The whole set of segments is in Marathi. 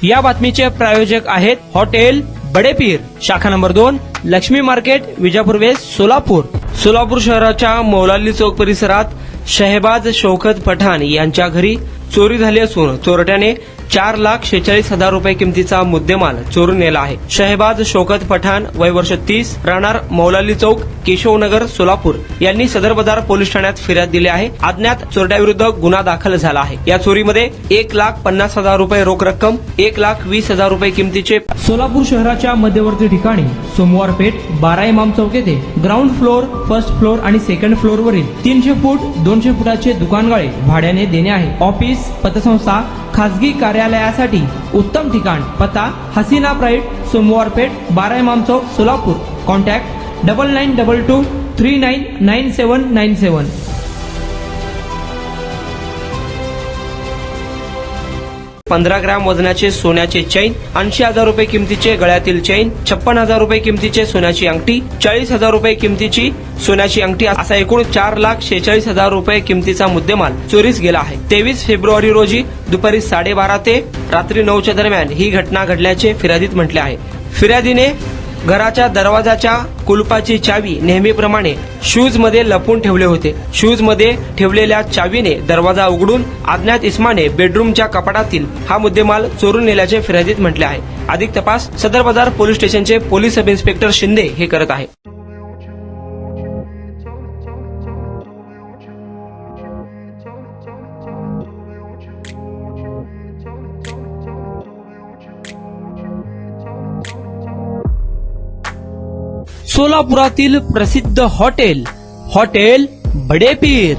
या बातमीचे प्रायोजक आहेत हॉटेल बडेपीर, शाखा number 2, Lakshmi market, Vijapur west, Solapur. Solapur शहराच्या मौलाली चौक परिसरात शहबाज शौकत पठाण यांच्या घरी चोरी झाली असून चोरट्याने 4,46,000 रुपये किमतीचा मुद्देमाल चोरून नेला आहे. शहबाज शौकत पठाण, वय वर्ष 30, राहणार मौलाली चौक, केशवनगर, सोलापूर यांनी सदर बाजार पोलीस ठाण्यात फिर्याद दिली आहे. अज्ञात चोरट्याविरुद्ध गुन्हा दाखल झाला आहे. या चोरीमध्ये 1,50,000 रुपये रोख रक्कम, 1,20,000 रुपये किमतीचे. सोलापूर शहराच्या मध्यवर्ती ठिकाणी सोमवार पेठ 12 इमाम चौक येथे ग्राउंड फ्लोअर, फर्स्ट फ्लोअर आणि सेकंड फ्लोअर वरील 300 फूट 200 फुटाचे दुकानगाळे भाड्याने देणे आहे. ऑफिस, पतसंस्था, खासगी कार्यालयासाठी उत्तम ठिकाण. पत्ता हसीना प्राईड, सोमवार पेठ 12 इमाम चौक, सोलापूर. कॉन्टॅक्ट 9922399797. 15 ग्रॅम वजनाचे सोन्याचे चैन, 80,000 रुपये किमतीचे गळ्यातील चैन, 56,000 रुपये किमतीचे सोन्याची अंगठी, 40,000 रुपये किमतीची सोन्याची अंगठी असा एकूण 4,46,000 रुपये किमतीचा मुद्देमाल चोरीस गेला आहे. 23 फेब्रुवारी रोजी दुपारी 12:30 ते रात्री 9च्या दरम्यान ही घटना घडल्याचे फिर्यादीत म्हटले आहे. फिर्यादीने घराच्या दरवाजाच्या कुलपाची चावी नेहमीप्रमाणे शूज मध्ये लपवून ठेवले होते. शूज मध्ये ठेवलेल्या चावीने दरवाजा उघडून अज्ञात इस्माने बेडरूमच्या कपाटातील हा मुद्देमाल चोरून नेल्याचे फिर्यादीत म्हटले आहे. अधिक तपास सदर बाजार पोलीस स्टेशनचे पोलीस सब इन्स्पेक्टर शिंदे हे करत आहे. सोलापुरातील प्रसिद्ध हॉटेल बडेपीर.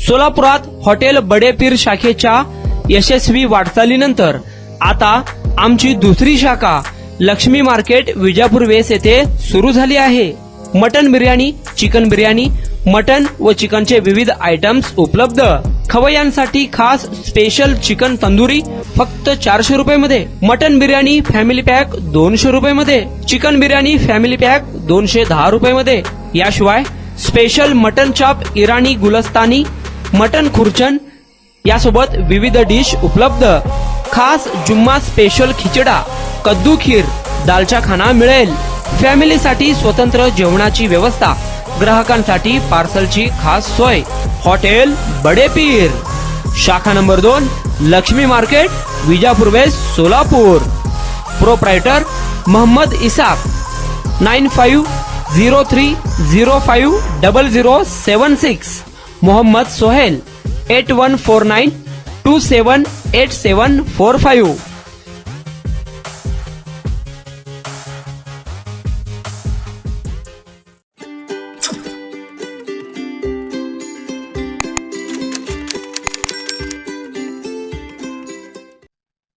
सोलापुरात हॉटेल बडेपीर शाखेच्या यशस्वी वाटचालीनंतर आता आमची दुसरी शाखा लक्ष्मी मार्केट, विजापूर वेस्ट येथे सुरू झाली आहे. Mutton biryani, chicken biryani, mutton व चिकनचे विविध आयटम्स उपलब्ध. खवय्यांसाठी खास स्पेशल चिकन तंदुरी फक्त 400 रुपये मध्ये. मटन बिर्याणी फॅमिली पॅक 200 रुपये मध्ये. चिकन बिर्याणी फॅमिली पॅक 210 रुपये मध्ये. याशिवाय स्पेशल मटन चॉप, इराणी गुलस्तानी, मटन खुर्चन यासोबत विविध डिश उपलब्ध. खास जुम्मा स्पेशल खिचडा, कद्दू खीर, दालचा खाना मिळेल. फॅमिलीसाठी स्वतंत्र जेवणाची व्यवस्था, ग्राहकांसाठी पार्सलची खास सोय. हॉटेल बडेपीर, शाखा number 2, Lakshmi market, Vijapur west, Solapur. Proprietor Mohammed Isaq. 9503050076. Mohammed Sohail. 8149278745.